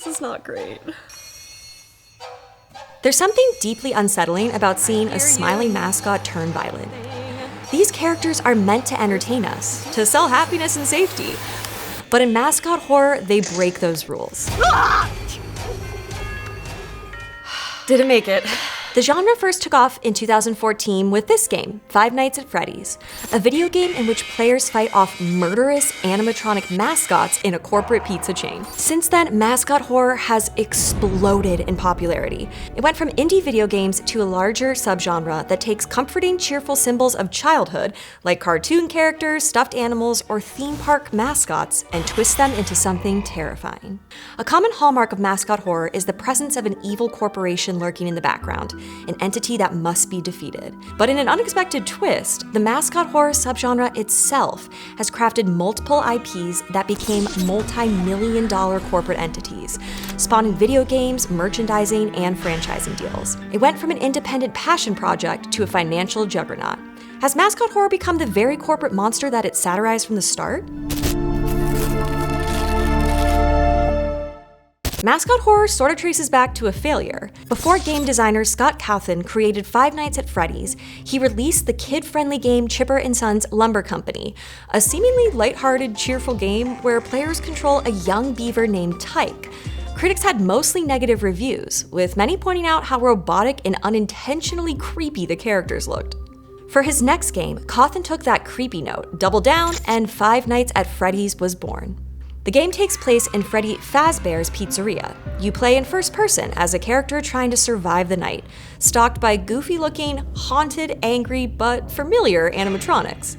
This is not great. There's something deeply unsettling about seeing a smiling mascot turn violent. These characters are meant to entertain us, to sell happiness and safety. But in mascot horror, they break those rules. Didn't make it. The genre first took off in 2014 with this game, Five Nights at Freddy's, a video game in which players fight off murderous animatronic mascots in a corporate pizza chain. Since then, mascot horror has exploded in popularity. It went from indie video games to a larger subgenre that takes comforting, cheerful symbols of childhood, like cartoon characters, stuffed animals, or theme park mascots, and twists them into something terrifying. A common hallmark of mascot horror is the presence of an evil corporation lurking in the background, an entity that must be defeated. But in an unexpected twist, the mascot horror subgenre itself has crafted multiple IPs that became multi-million-dollar corporate entities, spawning video games, merchandising, and franchising deals. It went from an independent passion project to a financial juggernaut. Has mascot horror become the very corporate monster that it satirized from the start? Mascot horror sort of traces back to a failure. Before game designer Scott Cawthon created Five Nights at Freddy's, he released the kid-friendly game Chipper & Sons Lumber Company, a seemingly lighthearted, cheerful game where players control a young beaver named Tyke. Critics had mostly negative reviews, with many pointing out how robotic and unintentionally creepy the characters looked. For his next game, Cawthon took that creepy note, doubled down, and Five Nights at Freddy's was born. The game takes place in Freddy Fazbear's Pizzeria. You play in first person as a character trying to survive the night, stalked by goofy-looking, haunted, angry, but familiar animatronics.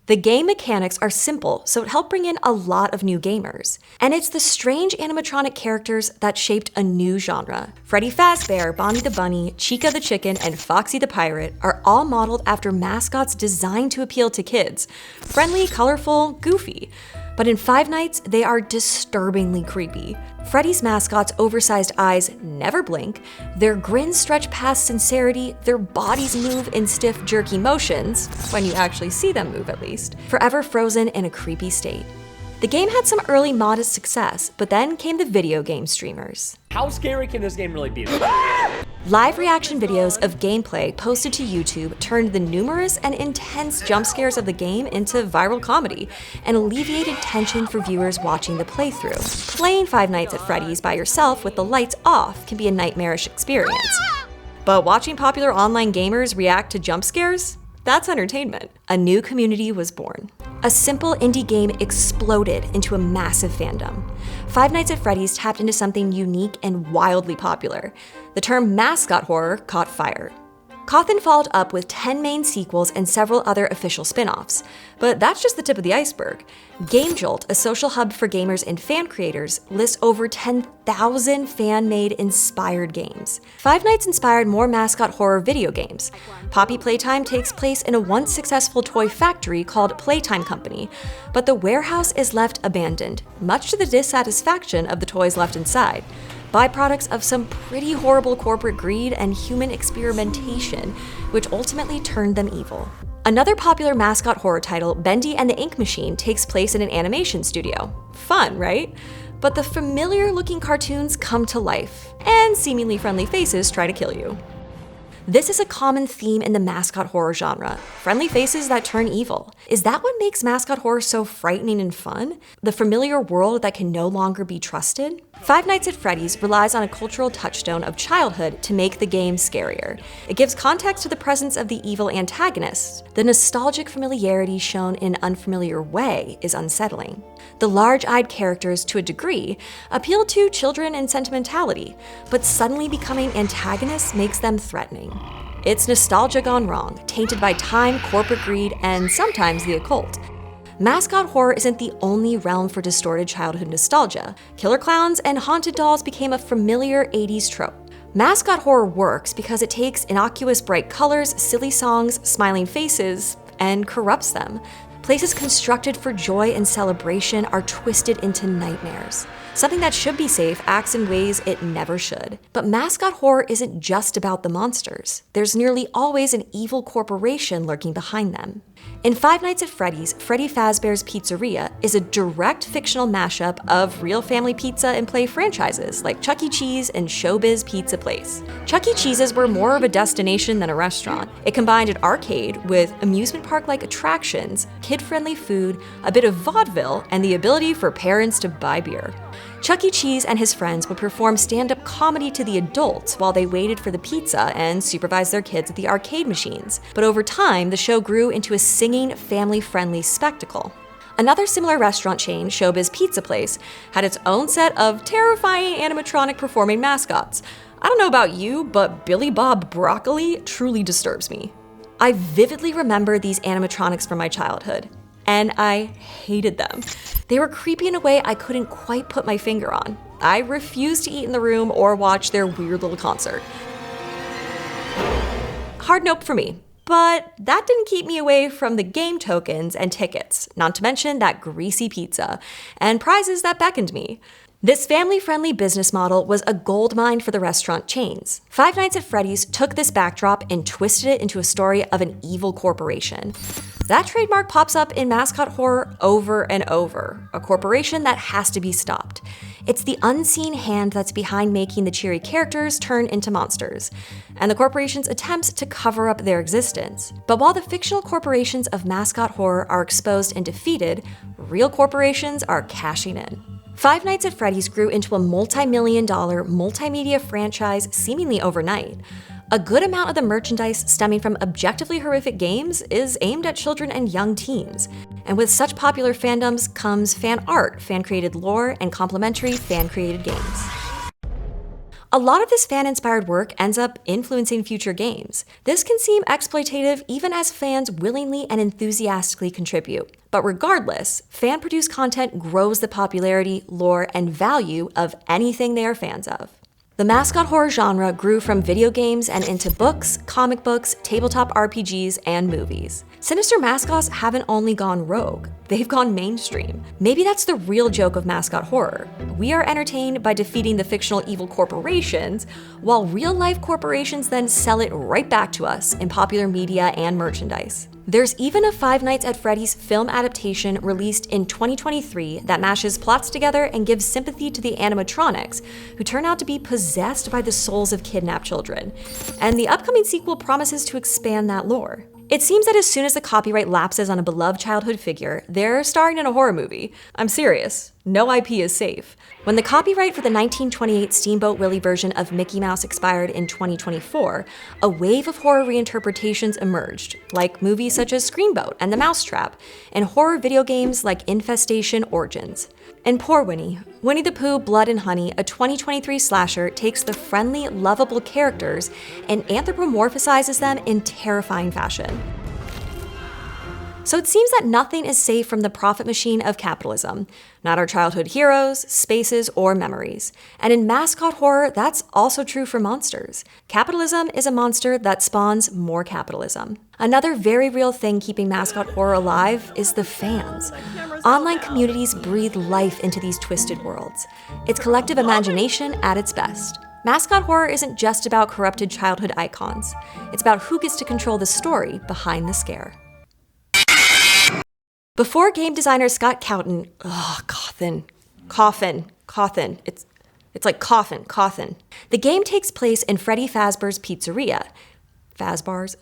The game mechanics are simple, so it helped bring in a lot of new gamers. And it's the strange animatronic characters that shaped a new genre. Freddy Fazbear, Bonnie the Bunny, Chica the Chicken, and Foxy the Pirate are all modeled after mascots designed to appeal to kids. Friendly, colorful, goofy. But in Five Nights, they are disturbingly creepy. Freddy's mascots' oversized eyes never blink, their grins stretch past sincerity, their bodies move in stiff, jerky motions, when you actually see them move at least, forever frozen in a creepy state. The game had some early modest success, but then came the video game streamers. How scary can this game really be? Live reaction videos of gameplay posted to YouTube turned the numerous and intense jump scares of the game into viral comedy and alleviated tension for viewers watching the playthrough. Playing Five Nights at Freddy's by yourself with the lights off can be a nightmarish experience. But watching popular online gamers react to jump scares? That's entertainment. A new community was born. A simple indie game exploded into a massive fandom. Five Nights at Freddy's tapped into something unique and wildly popular. The term mascot horror caught fire. Cawthon followed up with 10 main sequels and several other official spin-offs. But that's just the tip of the iceberg. GameJolt, a social hub for gamers and fan creators, lists over 10,000 fan-made inspired games. Five Nights inspired more mascot horror video games. Poppy Playtime takes place in a once successful toy factory called Playtime Company, but the warehouse is left abandoned, much to the dissatisfaction of the toys left inside. Byproducts of some pretty horrible corporate greed and human experimentation, which ultimately turned them evil. Another popular mascot horror title, Bendy and the Ink Machine, takes place in an animation studio. Fun, right? But the familiar-looking cartoons come to life, and seemingly friendly faces try to kill you. This is a common theme in the mascot horror genre, friendly faces that turn evil. Is that what makes mascot horror so frightening and fun? The familiar world that can no longer be trusted? Five Nights at Freddy's relies on a cultural touchstone of childhood to make the game scarier. It gives context to the presence of the evil antagonists. The nostalgic familiarity shown in an unfamiliar way is unsettling. The large-eyed characters, to a degree, appeal to children and sentimentality, but suddenly becoming antagonists makes them threatening. It's nostalgia gone wrong, tainted by time, corporate greed, and sometimes the occult. Mascot horror isn't the only realm for distorted childhood nostalgia. Killer clowns and haunted dolls became a familiar 80s trope. Mascot horror works because it takes innocuous bright colors, silly songs, smiling faces, and corrupts them. Places constructed for joy and celebration are twisted into nightmares. Something that should be safe acts in ways it never should. But mascot horror isn't just about the monsters. There's nearly always an evil corporation lurking behind them. In Five Nights at Freddy's, Freddy Fazbear's Pizzeria is a direct fictional mashup of real family pizza and play franchises like Chuck E. Cheese and Showbiz Pizza Place. Chuck E. Cheese's were more of a destination than a restaurant. It combined an arcade with amusement park-like attractions, kid-friendly food, a bit of vaudeville, and the ability for parents to buy beer. Chuck E. Cheese and his friends would perform stand-up comedy to the adults while they waited for the pizza and supervised their kids at the arcade machines. But over time, the show grew into a singing, family-friendly spectacle. Another similar restaurant chain, Showbiz Pizza Place, had its own set of terrifying animatronic performing mascots. I don't know about you, but Billy Bob Broccoli truly disturbs me. I vividly remember these animatronics from my childhood, and I hated them. They were creepy in a way I couldn't quite put my finger on. I refused to eat in the room or watch their weird little concert. Hard nope for me. But that didn't keep me away from the game tokens and tickets, not to mention that greasy pizza, and prizes that beckoned me. This family-friendly business model was a goldmine for the restaurant chains. Five Nights at Freddy's took this backdrop and twisted it into a story of an evil corporation. That trademark pops up in mascot horror over and over, a corporation that has to be stopped. It's the unseen hand that's behind making the cheery characters turn into monsters, and the corporation's attempts to cover up their existence. But while the fictional corporations of mascot horror are exposed and defeated, real corporations are cashing in. Five Nights at Freddy's grew into a multi-million-dollar multimedia franchise seemingly overnight. A good amount of the merchandise stemming from objectively horrific games is aimed at children and young teens. And with such popular fandoms comes fan art, fan-created lore, and complementary fan-created games. A lot of this fan-inspired work ends up influencing future games. This can seem exploitative even as fans willingly and enthusiastically contribute. But regardless, fan-produced content grows the popularity, lore, and value of anything they are fans of. The mascot horror genre grew from video games and into books, comic books, tabletop RPGs, and movies. Sinister mascots haven't only gone rogue, they've gone mainstream. Maybe that's the real joke of mascot horror. We are entertained by defeating the fictional evil corporations, while real-life corporations then sell it right back to us in popular media and merchandise. There's even a Five Nights at Freddy's film adaptation released in 2023 that mashes plots together and gives sympathy to the animatronics, who turn out to be possessed by the souls of kidnapped children. And the upcoming sequel promises to expand that lore. It seems that as soon as the copyright lapses on a beloved childhood figure, they're starring in a horror movie. I'm serious. No IP is safe. When the copyright for the 1928 Steamboat Willie version of Mickey Mouse expired in 2024, a wave of horror reinterpretations emerged, like movies such as Screamboat and The Mousetrap, and horror video games like Infestation Origins. And poor Winnie. Winnie the Pooh Blood and Honey, a 2023 slasher, takes the friendly, lovable characters and anthropomorphizes them in terrifying fashion. So it seems that nothing is safe from the profit machine of capitalism. Not our childhood heroes, spaces, or memories. And in mascot horror, that's also true for monsters. Capitalism is a monster that spawns more capitalism. Another very real thing keeping mascot horror alive is the fans. Online communities breathe life into these twisted worlds. It's collective imagination at its best. Mascot horror isn't just about corrupted childhood icons. It's about who gets to control the story behind the scare. Before game designer Scott Cawthon, it's like coffin. The game takes place in Freddy Fazbear's Pizzeria. Fazbars?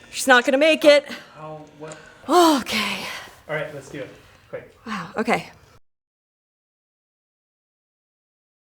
She's not gonna make it. What? Okay. All right, let's do it. Quick. Wow, okay.